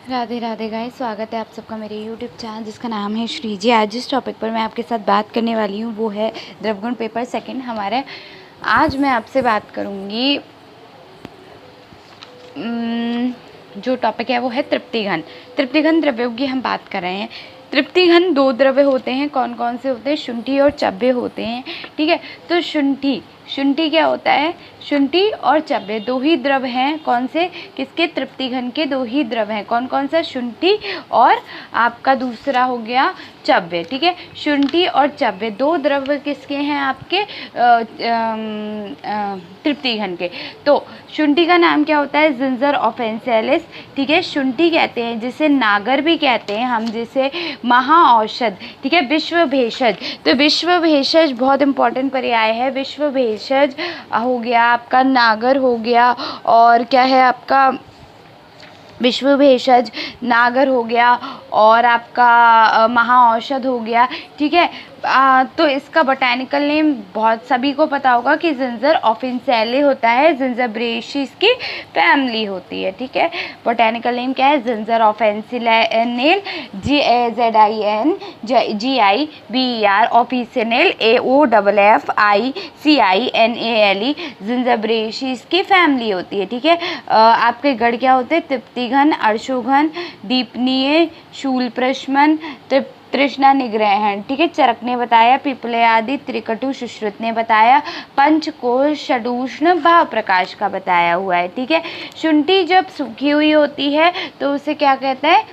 Radhe Radhe guys, स्वागत है आप सबका मेरे यूट्यूब चैनल जिसका नाम है श्री जी। आज जिस टॉपिक पर मैं आपके साथ बात करने वाली हूँ वो है द्रवगुण पेपर सेकंड हमारे। आज मैं आपसे बात करूँगी, जो टॉपिक है वो है तृप्तिघन। तृप्तिघन द्रव्यों की हम बात कर रहे हैं। तृप्तिघन दो द्रव्य होते हैं। कौन कौन से होते हैं? शुंठी और चब्बे होते हैं। ठीक है, तो शुंठी क्या होता है? शुंठी और चब्बे दो ही द्रव हैं। कौन से? किसके? तृप्तिघन के दो ही द्रव हैं। कौन कौन सा? शुंठी और आपका दूसरा हो गया चब्बे। ठीक है, शुंठी और चब्बे दो द्रव किसके हैं? आपके तृप्तिघन के। तो शुंठी का नाम क्या होता है? जिंजर ऑफेंसेलिस। ठीक है, शुंठी कहते हैं जिसे नागर भी कहते हैं हम, जिसे महाऔषध। ठीक है, विश्व भेषज। तो विश्व भेषज बहुत इंपॉर्टेंट पर्याय है। विश्व भेषज हो गया आपका, नागर हो गया, और क्या है आपका? विश्व भेषज, नागर हो गया, और आपका महाऔषध हो गया। ठीक है, तो इसका बोटैनिकल नेम बहुत सभी को पता होगा कि जिंजर ऑफिनसेले होता है। जिंजरब्रेसिस की फैमिली होती है। ठीक है, बोटैनिकल नेम क्या है? जिंजर ऑफिनसेल, GINGIBER, ऑफिसिनेल AOFFICINALE, जिंजरब्रेसिस की फैमिली होती है। ठीक है, आपके गढ़ क्या होते हैं? तृप्तिघन, अर्शोघन, दीपनीय, शूलप्रशमन, तृष्णा निग्रहण। ठीक है, चरक ने बताया, पिपले आदि, त्रिकटु सुश्रुत ने बताया, पंचकोश षडूष्ण भाव प्रकाश का बताया हुआ है। ठीक है, शुंठी जब सूखी हुई होती है तो उसे क्या कहते हैं?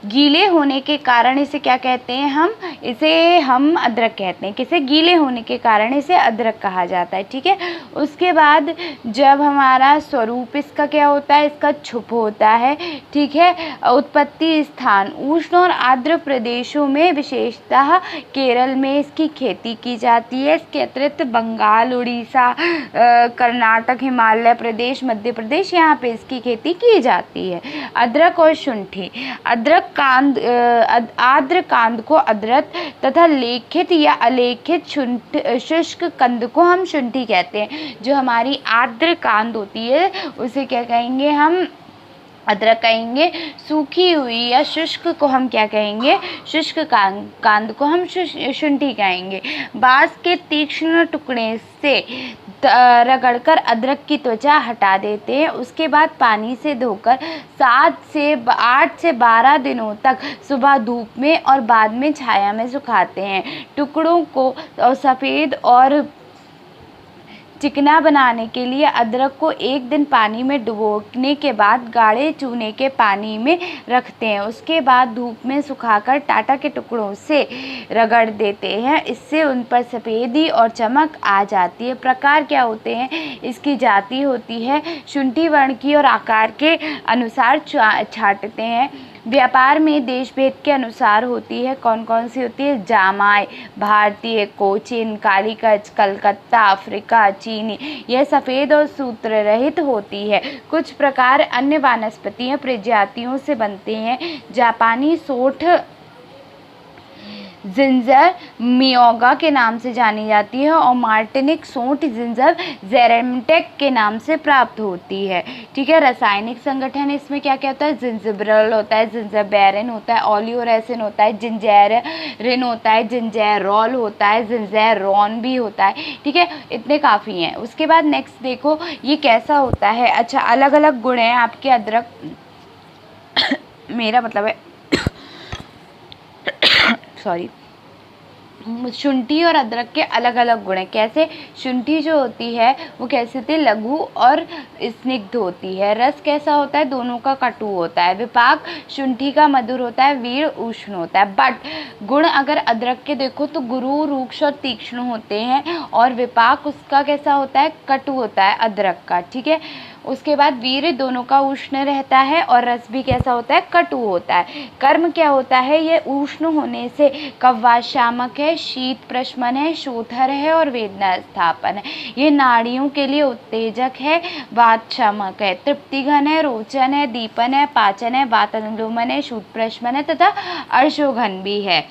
गीले होने के कारण इसे क्या कहते हैं? इसे हम अदरक कहते हैं। किसे? गीले होने के कारण इसे अदरक कहा जाता है। ठीक है, उसके बाद जब हमारा स्वरूप इसका क्या होता है? इसका छुप होता है। ठीक है, उत्पत्ति स्थान उष्ण और आर्द्र प्रदेशों में, विशेषतः केरल में इसकी खेती की जाती है। इसके अतिरिक्त बंगाल, उड़ीसा, कर्नाटक, हिमालय प्रदेश, मध्य प्रदेश, यहाँ पे इसकी खेती की जाती है। अदरक और शुंठी। अदरक कांद, आर्द्र कांद को अदरक तथा लेखित या अलेखित शुष्क कंद को हम शुंठी कहते हैं। जो हमारी आर्द्र कांद होती है उसे क्या कहेंगे? हम अदरक कहेंगे। सूखी हुई या शुष्क को हम क्या कहेंगे? शुष्क कांद को हम शुंठी कहेंगे। बांस के तीक्ष्ण टुकड़े से रगड़कर अदरक की त्वचा हटा देते हैं। उसके बाद पानी से धोकर 8 से 12 दिनों तक सुबह धूप में और बाद में छाया में सुखाते हैं। टुकड़ों को सफ़ेद और चिकना बनाने के लिए अदरक को 1 दिन पानी में डुबोने के बाद गाढ़े चूने के पानी में रखते हैं। उसके बाद धूप में सुखाकर टाटा के टुकड़ों से रगड़ देते हैं। इससे उन पर सफ़ेदी और चमक आ जाती है। प्रकार क्या होते हैं? इसकी जाति होती है शुंठी वर्ण की और आकार के अनुसार छाँटते हैं। व्यापार में देश भेद के अनुसार होती है। कौन कौन सी होती है? जामाई, भारतीय, कोचिन, कालीकच, कलकत्ता, अफ्रीका, चीनी। यह सफ़ेद और सूत्र रहित होती है। कुछ प्रकार अन्य वानस्पतीय प्रजातियों से बनते हैं। जापानी सोंठ जिंजर मियोगा के नाम से जानी जाती है, और मार्टिनिक सोंठ जिंजर जेरेमटेक के नाम से प्राप्त होती है। ठीक है, रासायनिक संगठन इसमें क्या क्या होता है? जिंजरब्रेल होता है, जिंजरबेरिन होता है, ओलियोरेसिन होता है, जिंजेरिन होता है, जिंजेरॉल होता है, जिंजेरॉन भी होता है। ठीक है, इतने काफ़ी हैं। उसके बाद नेक्स्ट देखो ये कैसा होता है। अच्छा, अलग अलग गुण हैं आपके अदरक मेरा मतलब है शुंठी और अदरक के अलग अलग गुण हैं। कैसे? शुंठी जो होती है वो कैसे होती है? लघु और स्निग्ध होती है। रस कैसा होता है? दोनों का कटु होता है। विपाक शुंठी का मधुर होता है, वीर उष्ण होता है। बट गुण अगर अदरक के देखो तो गुरु, रूक्ष और तीक्ष्ण होते हैं, और विपाक उसका कैसा होता है? कटु होता है अदरक का। ठीक है, उसके बाद वीर दोनों का उष्ण रहता है, और रस भी कैसा होता है? कटु होता है। कर्म क्या होता है? ये उष्ण होने से कव्वाशामक है, शीत प्रशमन है, शोथर है, और वेदना स्थापन है। ये नाड़ियों के लिए उत्तेजक है, वातशामक है, तृप्तिघन है, रोचन है, दीपन है, पाचन है, वातानुलोमन है, शूत प्रशमन है तथा अर्शोघन भी है।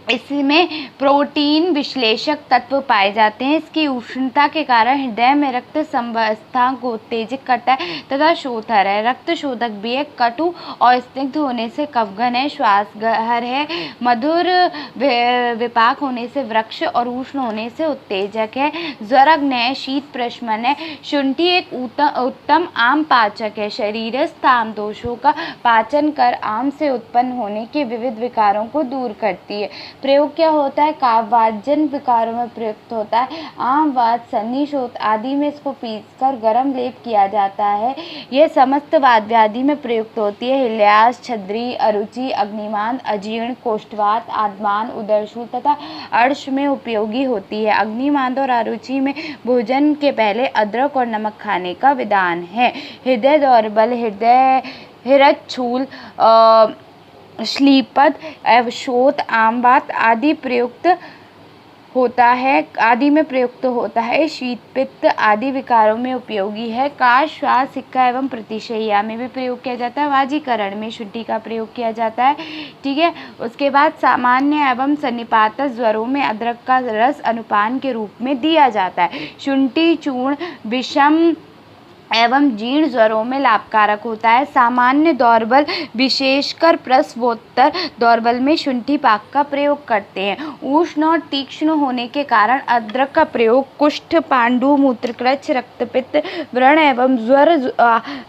इसमें प्रोटीन विश्लेषक तत्व पाए जाते हैं। इसकी उष्णता के कारण हृदय में रक्त संवस्था को उत्तेजित करता है तथा शोथर है, रक्त शोधक भी है, कटु और स्निग्ध होने से कफघन है, श्वासगहर है, मधुर विपाक होने से वृक्ष और उष्ण होने से उत्तेजक है, ज्वरग्न है, शीत प्रशमन है। शुंठी एक उत्तम आम पाचक है, शरीरस्थ आम दोषों का पाचन कर आम से उत्पन्न होने के विविध विकारों को दूर करती है। प्रयोग क्या होता है? काव्यवाजन विकारों में प्रयुक्त होता है। आम, वात, सन्निशोथ आदि में इसको पीसकर गर्म लेप किया जाता है। यह समस्त वात व्याधि में प्रयुक्त होती है। हिल्यास, छद्री, अरुचि, अग्निमान, अजीर्ण, कोष्ठवात, आदमान, उदरशूल तथा अर्श में उपयोगी होती है। अग्निमान और अरुचि में भोजन के पहले अदरक और नमक खाने का विधान है। हृदय दौर्बल, हृदयच्छूल, श्लीपद, अवशोथ, आमवात आदि में प्रयुक्त होता है। शीत, पित्त आदि विकारों में उपयोगी है। काश, श्वास, सिक्का एवं प्रतिशैया में भी प्रयोग किया जाता है। वाजीकरण में शुंठी का प्रयोग किया जाता है। ठीक है, उसके बाद सामान्य एवं सन्निपात ज्वरों में अदरक का रस अनुपान के रूप में दिया जाता है। शुंठी चूर्ण विषम एवं जीर्ण ज्वरों में लाभकारक होता है। सामान्य दौर्बल विशेषकर प्रसवोत्तर दौर्बल में शुंठी पाक का प्रयोग करते हैं। उष्ण और तीक्ष्ण होने के कारण अदरक का प्रयोग कुष्ठ, पांडु, मूत्रकृच्छ, रक्तपित्त, व्रण एवं ज्वर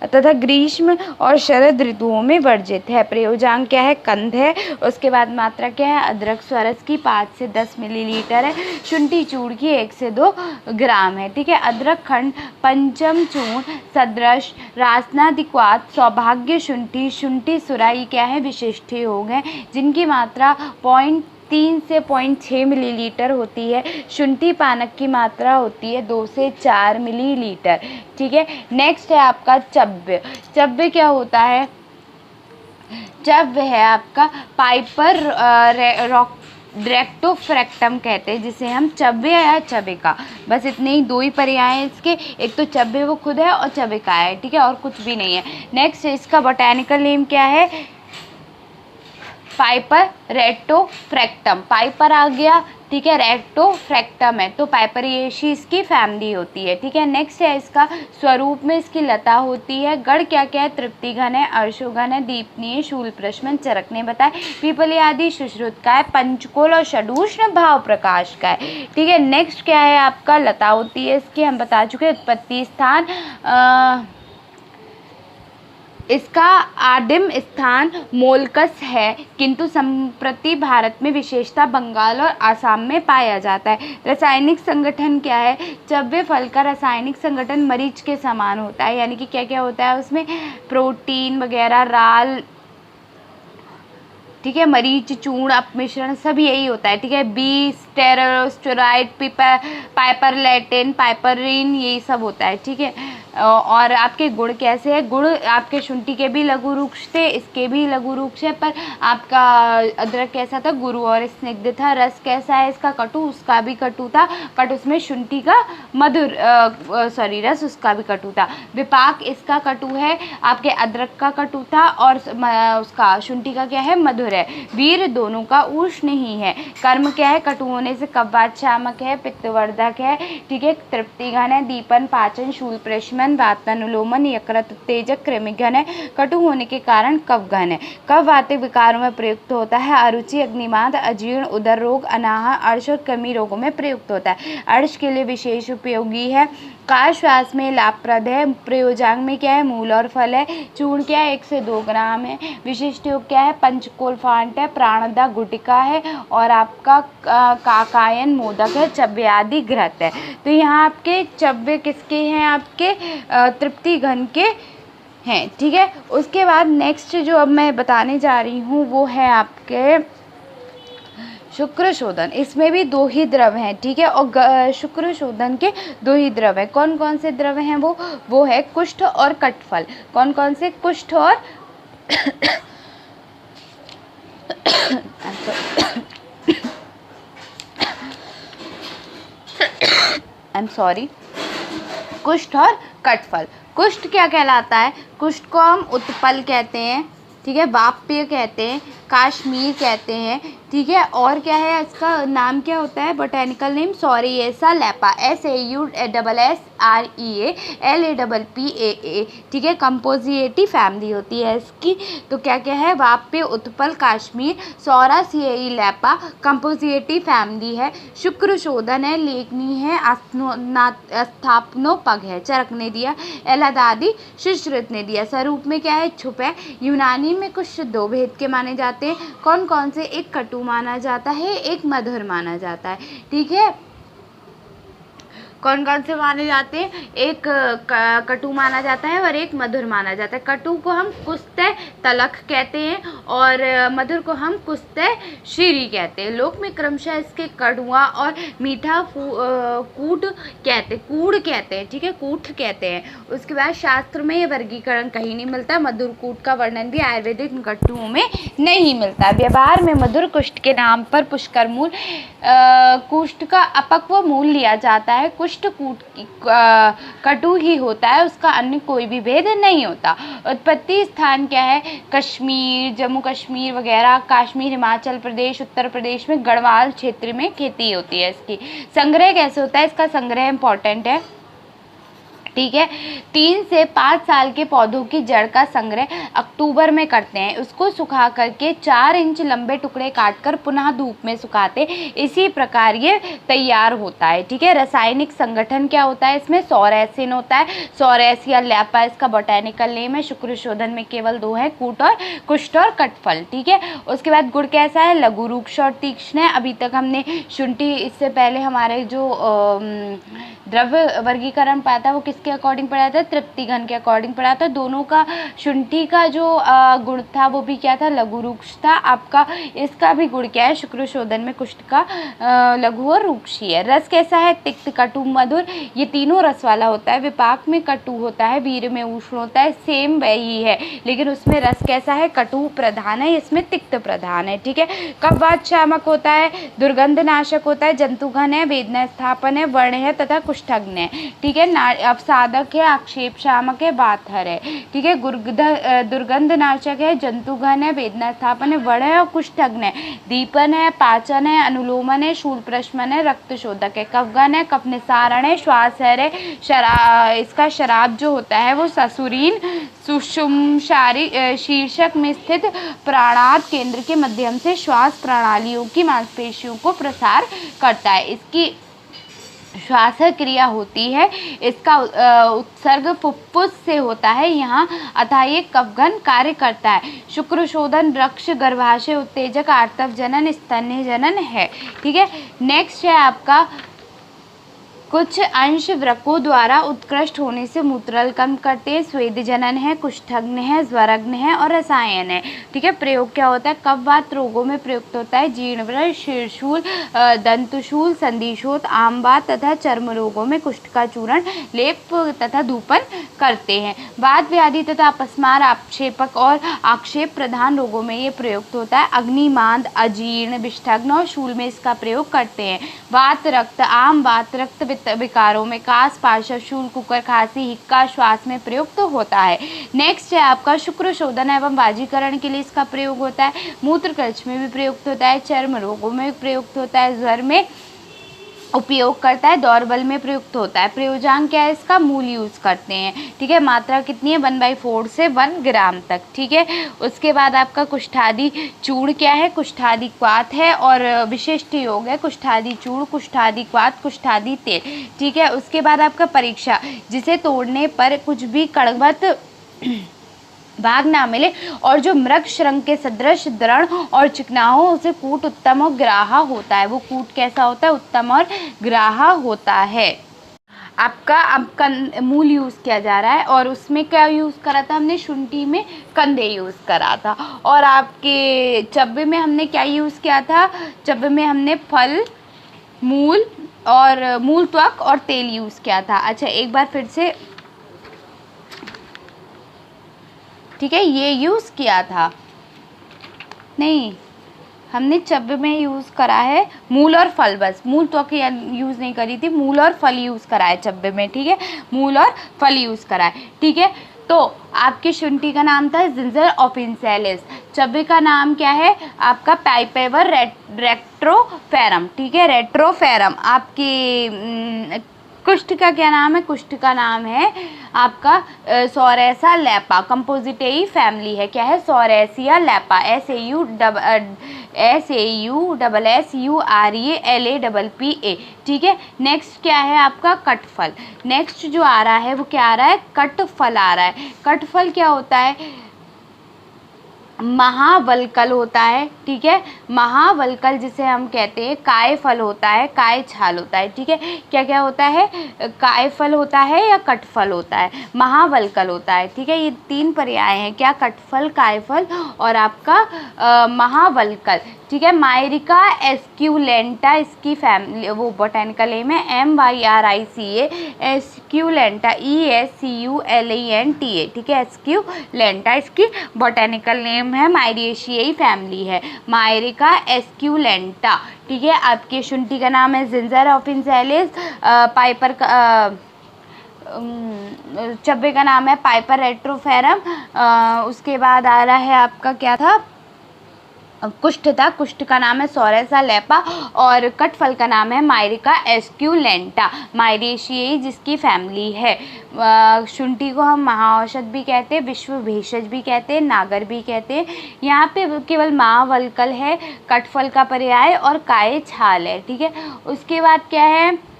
तथा ग्रीष्म और शरद ऋतुओं में वर्जित है। प्रयोजांक क्या है? कंद है। उसके बाद मात्रा क्या है? अदरक स्वरस की 5 से 10 मिलीलीटर है। शुंठी चूर्ण की 1 से 2 ग्राम है। ठीक है, अदरक खंड पंचम चूर्ण सदृश, रासनादिक्वात, सौभाग्य शुंठी, शुंठी सुराई क्या है? विशिष्ट योग हैं, जिनकी मात्रा 0.3 से 0.6 मिलीलीटर होती है। शुंठी पानक की मात्रा होती है 2 से 4 मिलीलीटर। ठीक है, नेक्स्ट है आपका चव्य। चव्य क्या होता है? चव्य है आपका पाइपर रेक्टोफ्रैक्टम कहते हैं, जिसे हम चव्य या चविका, बस इतने ही 2 ही पर्याय हैं इसके। एक तो चव्य वो खुद है और चविका है। ठीक है, और कुछ भी नहीं है। नेक्स्ट इसका बोटैनिकल नेम क्या है? पाइपर रेक्टोफ्रैक्टम। पाइपर आ गया, ठीक है, रेक्टोफ्रैक्टम है तो पाइपरिएशी इसकी फैमिली होती है। ठीक है, नेक्स्ट है इसका स्वरूप में इसकी लता होती है। गढ़ क्या क्या है? तृप्तिघन है, अर्शोघन है, दीपनीय, शूल प्रशमन, चरक ने बताए, पीपली आदि सुश्रुत का है, पंचकोल और षडूष्ण भाव प्रकाश का है। ठीक है, नेक्स्ट क्या है आपका? लता होती है इसकी, हम बता चुके। उत्पत्ति स्थान इसका आदिम स्थान मोलकस है, किंतु संप्रति भारत में विशेषता बंगाल और आसाम में पाया जाता है। रासायनिक संगठन क्या है? चव्य फल का रासायनिक संगठन मरीच के समान होता है, यानी कि क्या क्या होता है उसमें? प्रोटीन वगैरह, राल, ठीक है, मरीच, चूर्ण, अपमिश्रण सब यही होता है। ठीक है, बी स्टेरोस्टेरॉइड, पाइपरलेटिन, पाइपरिन, यही सब होता है। ठीक है, और आपके गुण कैसे है? गुण आपके शुंठी के भी लघु रूक्ष थे, इसके भी लघु रूक्ष है, पर आपका अदरक कैसा था? गुरु और स्निग्ध था। रस कैसा है इसका? कटु, उसका भी कटु था, बट उसमें शुंठी का मधुर रस उसका भी कटु था। विपाक इसका कटु है, आपके अदरक का कटु था, और उसका शुंठी का क्या है? मधुर है। वीर दोनों का उष्ण ही है। कर्म क्या है? कटु होने से कब्बात शामक है, पित्तवर्धक है। ठीक है, तृप्तिघन है, दीपन, पाचन, शूल प्रशमन, वातानुलोमन, यकृत उत्तेजक, कृमिघन है। कटु होने के कारण कफघन है। कफ वातिक विकारों में प्रयुक्त होता है। अरुचि, अग्निमाद, अजीर्ण, उदर रोग, अनाह, अर्श और कृमि रोगों में प्रयुक्त होता है। अर्श के लिए विशेष उपयोगी है। काश, श्वास में लाभप्रद है। प्रयोजांक में क्या है? मूल और फल है। चूर्ण क्या है? 1 से 2 ग्राम है। विशिष्ट योग क्या है? पंचकोल फांट है, प्राणदा गुटिका है, और आपका काकायन मोदक है, चव्य आदि घृत है। तो यहाँ आपके चव्य किसके हैं? आपके तृप्तिघन के हैं। ठीक है, उसके बाद नेक्स्ट जो अब मैं बताने जा रही हूँ वो है आपके शुक्र शोधन। इसमें भी 2 ही द्रव हैं। ठीक है, और शुक्र शोधन के 2 ही द्रव हैं। कौन कौन से द्रव हैं? वो है कुष्ठ और कटफल। कौन कौन से? कुष्ठ और कुष्ठ और कटफल। कुष्ठ क्या कहलाता है? कुष्ठ को हम उत्पल कहते हैं, ठीक है, वाप्य कहते हैं, काश्मीर कहते हैं, ठीक है। और क्या है, इसका नाम क्या होता है, बोटेनिकल नेम सॉरिएसा लैपा, SAUSSREA ठीक है। कंपोजिएटी फैमिली होती है इसकी। तो क्या क्या है, वाप्य उत्पल काश्मीर सौरासिएई लैपा कंपोजिएटी फैमिली है। शुक्र शोधन है, लेखनी है, स्थापनोपग है, चरक ने दिया। एलादादी सुश्रुत ने दिया। स्वरूप में क्या है, छुप है। यूनानी में कुछ दो भेद के माने जाते हैं। कौन कौन से, एक कटु माना जाता है, एक मधुर माना जाता है, ठीक है। कौन कौन से माने जाते हैं, एक कटु माना जाता है और एक मधुर माना जाता है। कटु को हम कुस्तः तलख कहते हैं और मधुर को हम कुस्तः शीरी कहते हैं। लोक में क्रमशः इसके कड़वा और मीठा कूट कहते हैं, ठीक है, कूट कहते हैं। उसके बाद शास्त्र में ये वर्गीकरण कहीं नहीं मिलता। मधुर कूट का वर्णन भी आयुर्वेदिक कटुओं में नहीं मिलता। व्यवहार में मधुर कुष्ठ के नाम पर पुष्कर मूल कुष्ठ का अपक्व मूल लिया जाता है। कुष्ठ कटु ही होता है, उसका अन्य कोई भी भेद नहीं होता। उत्पत्ति स्थान क्या है, कश्मीर, जम्मू कश्मीर वगैरह, कश्मीर, हिमाचल प्रदेश, उत्तर प्रदेश में गढ़वाल क्षेत्र में खेती होती है इसकी। संग्रह कैसे होता है, इसका संग्रह इंपॉर्टेंट है, ठीक है। 3 से 5 साल के पौधों की जड़ का संग्रह अक्टूबर में करते हैं। उसको सुखा करके 4 इंच लंबे टुकड़े काटकर पुनः धूप में सुखाते, इसी प्रकार ये तैयार होता है, ठीक है। रासायनिक संगठन क्या होता है इसमें, सौरेसिन होता है, सौरेसिया लैपा इसका बोटेनिकल नेम है। शुक्र शोधन में केवल 2 है, कूट और कुष्ठ और कटफल, ठीक है। उसके बाद गुड़ कैसा है, लघु, रूक्ष और तीक्ष्ण है। अभी तक हमने शुंठी, इससे पहले हमारे जो द्रव्य वर्गीकरण पाया था वो किसके अकॉर्डिंग पढ़ा था, तृप्ति घन के अकॉर्डिंग पढ़ा था। दोनों का शुंठी का जो गुण था वो भी क्या था, लघु रूक्ष था। आपका इसका भी गुण क्या है, शुक्र शोधन में कुष्ठ का लघु और रूक्षी है। रस कैसा है, तिक्त, कटु, मधुर, ये तीनों रस वाला होता है। विपाक में कटु होता है, वीर में उष्ण होता है, सेम वही है, लेकिन उसमें रस कैसा है, कटु प्रधान है, इसमें तिक्त प्रधान है, ठीक है। कफवात शामक होता है, दुर्गंध नाशक होता है, जंतुघन है, वेदना स्थापन है, वर्ण है तथा कुष्ठग्न है, ठीक है। अवसादक है, आक्षेप शामक है, बाथर है, ठीक है। दुर्गंध नाशक है, जंतुघन है, वेदना स्थापन है, वर्ण है और कुष्ठग्न है। दीपन है, पाचन है, अनुलोमन है, शूल प्रशमन है, रक्त शोधक है। कफगन है, कफ निसारण है, श्वास है। इसका शराब जो होता है वो ससुरीन सुषुम्नारी शीर्षक में स्थित प्राणात केंद्र के माध्यम से श्वास प्रणालियों की मांसपेशियों को प्रसार करता है। इसकी श्वास क्रिया होती है। इसका उत्सर्ग फुफ्फुस से होता है यहाँ, अतः ये कफगन कार्य करता है। शुक्र शोधन वृक्ष, गर्भाशय उत्तेजक, आर्तव जनन, स्तन्य जनन है, ठीक है। नेक्स्ट है आपका कुछ अंश वृक्कों द्वारा उत्कृष्ट होने से मूत्रल कम करते हैं। स्वेद जनन है, कुष्ठग्न है, ज्वरग्न है और रसायन है, ठीक है। प्रयोग क्या होता है, कफवात रोगों में प्रयुक्त होता है। जीर्णव्रण, शीर्षूल, दंतशूल, संधिशोथ, आमवात तथा चर्म रोगों में कुष्ठ का चूर्ण, लेप तथा धूपन करते हैं। वात व्याधि तथा अपस्मार, आक्षेपक और आक्षेप प्रधान रोगों में ये प्रयुक्त होता है। अग्निमांद, अजीर्ण, विष्ठग्न और शूल में इसका प्रयोग करते हैं। वात रक्त, आम वात रक्त विकारों में कास, पार्श्व शूल, कुकर, खांसी, हिक्का, श्वास में प्रयुक्त होता है। नेक्स्ट है आपका शुक्र शोधन एवं बाजीकरण के लिए इसका प्रयोग होता है। मूत्र कल्च में भी प्रयुक्त होता है, चर्म रोगों में प्रयुक्त होता है, ज्वर में उपयोग करता है, दौर्बल में प्रयुक्त होता है। प्रयोजन क्या है इसका, मूल यूज़ करते हैं, ठीक है। मात्रा कितनी है, 1/4 से 1 ग्राम तक, ठीक है। उसके बाद आपका कुष्ठादि चूर्ण क्या है, कुष्ठादि क्वाथ है और विशिष्ट योग है, कुष्ठादि चूर्ण, कुष्ठादि क्वाथ, कुष्ठादि तेल, ठीक है। उसके बाद आपका परीक्षा, जिसे तोड़ने पर कुछ भी कड़वत भाग ना मिले और जो मृग श्रृंग के सदृश दृढ़ और चिकना हो, उसे कूट उत्तम और ग्राहा होता है। वो कूट कैसा होता है, उत्तम और ग्राहा होता है। आपका अब मूल यूज़ किया जा रहा है और उसमें क्या यूज़ करा था हमने, शुंठी में कंदे यूज़ करा था। और आपके चब्बे में हमने क्या यूज़ किया था, चब्बे में हमने फल, मूल और मूल त्वक और तेल यूज़ किया था। अच्छा एक बार फिर से, ठीक है, ये यूज़ किया था, नहीं हमने चब्बे में यूज़ करा है मूल और फल, बस मूल तो यूज़ नहीं करी थी, मूल और फल यूज़ करा है चब्बे में, ठीक है, मूल और फल यूज़ करा है, ठीक है। तो आपकी शुंठी का नाम था जिंजर ऑफिन्सैलिस, चब्बे का नाम क्या है आपका पाइपेवर रेट्रोफेरम, ठीक है, रेट्रोफेरम। आपकी कुष्ठ का क्या नाम है, कुष्ठ का नाम है आपका सौरेसा लेपा, कंपोजिटेई फैमिली है, क्या है, सौरेसिया लेपा, SAUSSURELAPPA, ठीक है। नेक्स्ट क्या है आपका कटफल। नेक्स्ट जो आ रहा है वो क्या आ रहा है, कटफल आ रहा है। कटफल क्या होता है, महावलकल होता है, ठीक है, महावलकल जिसे हम कहते हैं, काय फल होता है, काय छाल होता है, ठीक है। क्या क्या होता है, काय फल होता है या कटफल होता है, महावलकल होता है, ठीक है। ये तीन पर्याय हैं, क्या, कटफल, कायफल और आपका महावलकल, ठीक है। मायरिका एस्क्यूलेंटा इसकी फैमिली वो बोटेनिकल नेम है, MYRICA एस्क्यूलेंटा ESCULENTA, ठीक है, एस्क्यूलेंटा इसकी बोटेनिकल नेम है, मायरिएशियाई फैमिली है, मायरिका एस्क्यूलेंटा, ठीक है। आपके शुंठी का नाम है जिंजर ऑफिनसेलिस, पाइपर का चब्बे का नाम है पाइपर रेट्रोफेरम, उसके बाद आ रहा है आपका क्या था, कुष्ठ था, कुष्ठ का नाम है सौरेसा लेपा और कटफल का नाम है मायरिका एस्क्यूलेंटा, मायरिएशियाई जिसकी फैमिली है। शुंठी को हम महाऔषध भी कहते हैं, विश्व भेषज भी कहते हैं, नागर भी कहते हैं। यहाँ पे केवल महावलकल है, कटफल का पर्याय और काय छाल है, ठीक है। उसके बाद क्या है,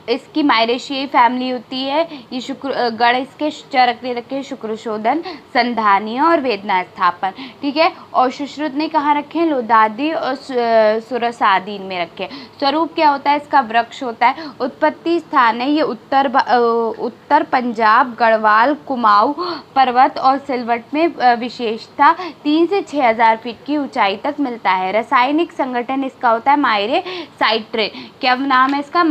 इसकी मायरेशियाई फैमिली होती है। ये शुक्र गण इसके चरक ने रखे शुक्रशोधन, संधानीय और वेदना स्थापन, ठीक है। और सुश्रुत ने कहाँ रखे हैं, लोदादी और सुरसादीन में रखे। स्वरूप क्या होता है, इसका वृक्ष होता है। उत्पत्ति स्थान है ये उत्तर पंजाब, गढ़वाल, कुमाऊं पर्वत और सिलवट में विशेषता 3 से 6,000 फीट की ऊंचाई तक मिलता है। रासायनिक संगठन इसका होता है मायरे साइट्रेन, क्या नाम है इसका,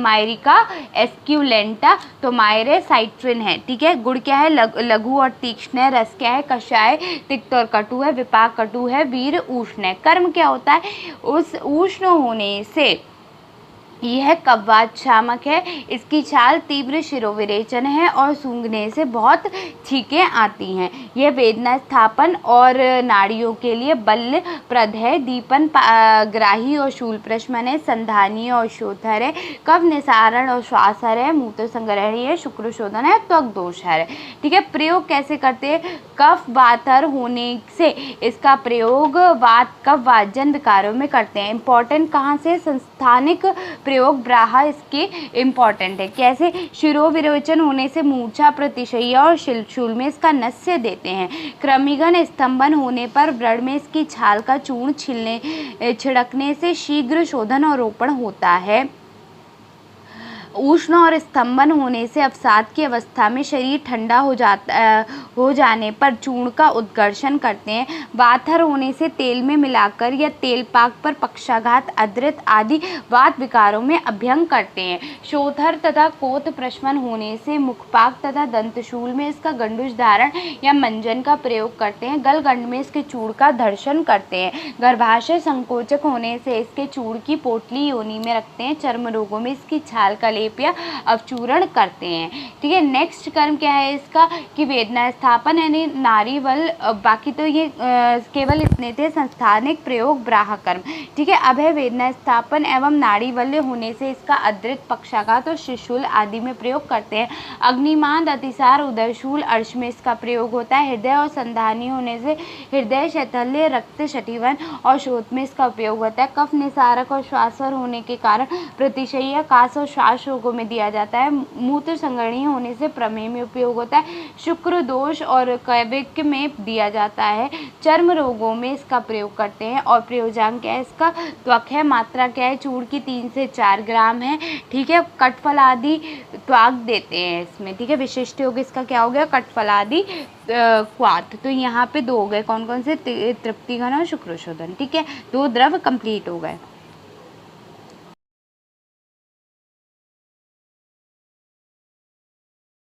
मायरिका एस्क्यूलेंटा, तो मायरे साइट्रिन है, ठीक है। गुण क्या है, लघु और तीक्ष्ण है। रस क्या है, कषाय, तिक्त और कटु है। विपाक कटु है। वीर उष्ण है। कर्म क्या होता है, उस उष्ण होने से यह कव्वाद शामक है। इसकी छाल तीव्र शिरोविरेचन है और सूंघने से बहुत छींकें आती हैं। यह वेदना स्थापन और नाड़ियों के लिए बलप्रद है। दीपन ग्राही और शूल प्रशमन है। संधानीय और शोथर है। कफ निसारण और श्वासहर है। मूत्र संग्रहणीय है। शुक्र शोधन है। त्वक दोषहर है, ठीक है। प्रयोग कैसे करते हैं, कफ वातर होने से इसका प्रयोग वात कफ वातजन विकारों में करते हैं। इंपॉर्टेंट कहाँ से, संस्थानिक प्रयोग ब्राहा इसके इम्पॉर्टेंट है। कैसे, शिरोविरोचन होने से मूर्छा, प्रतिशय्या और शूल में इसका नस्य देते हैं। क्रमिगन स्तंभन होने पर व्रण में इसकी छाल का चूर्ण छिड़कने से शीघ्र शोधन और रोपण होता है। उष्ण और स्तंभन होने से अवसाद की अवस्था में शरीर ठंडा हो जाने पर चूर्ण का उद्गर्षण करते हैं। वाथर होने से तेल में मिलाकर या तेल पाक पर पक्षाघात, अद्रित आदि वात विकारों में अभ्यंग करते हैं। शोथर तथा कोत प्रशमन होने से मुखपाक तथा दंतशूल में इसका गंडुष धारण या मंजन का प्रयोग करते हैं। गलगंड में इसके चूर्ण का दर्शन करते हैं। गर्भाशय संकोचक होने से इसके चूर्ण की पोटली योनि में रखते हैं। चर्म रोगों में इसकी छाल का या अवचूरण करते हैं, ठीक है। नेक्स्ट कर्म क्या है इसका, कि वेदना स्थापन यानी नारीवल, बाकी तो ये केवल इतने थे संस्थानिक प्रयोग ब्राह कर्म, ठीक है। अब है वेदना स्थापन एवं नाड़ीवल्य होने से इसका अद्रित, पक्षाघात और शिशुल आदि में प्रयोग करते हैं। अग्निमांद, अतिसार, उदयशूल, अर्श में इसका प्रयोग होता है। हृदय और संधानी होने से हृदय, शैथल्य, रक्त शटीवन और शोथ में इसका उपयोग होता है। कफ निसारक और श्वासर होने के कारण प्रतिशय्या, कास और श्वास रोगों में दिया जाता है। मूत्र संग्रहणीय होने से प्रमेह में उपयोग होता है। शुक्र दोष और कैविक में दिया जाता है। चर्म रोगों में इसका प्रयोग करते हैं। और प्रयोजांक क्या है इसका, त्वक है। मात्रा क्या है, चूर्ण की 3 से 4 ग्राम है, ठीक है। कटफल आदि त्वाक देते हैं इसमें, ठीक है। विशिष्ट योग इसका क्या हो गया, कटफल आदि क्वाथ। तो यहाँ पे 2 हो गए, कौन कौन से, तृप्तिघन और शुक्रशोधन, ठीक है। 2 द्रव कंप्लीट हो गए।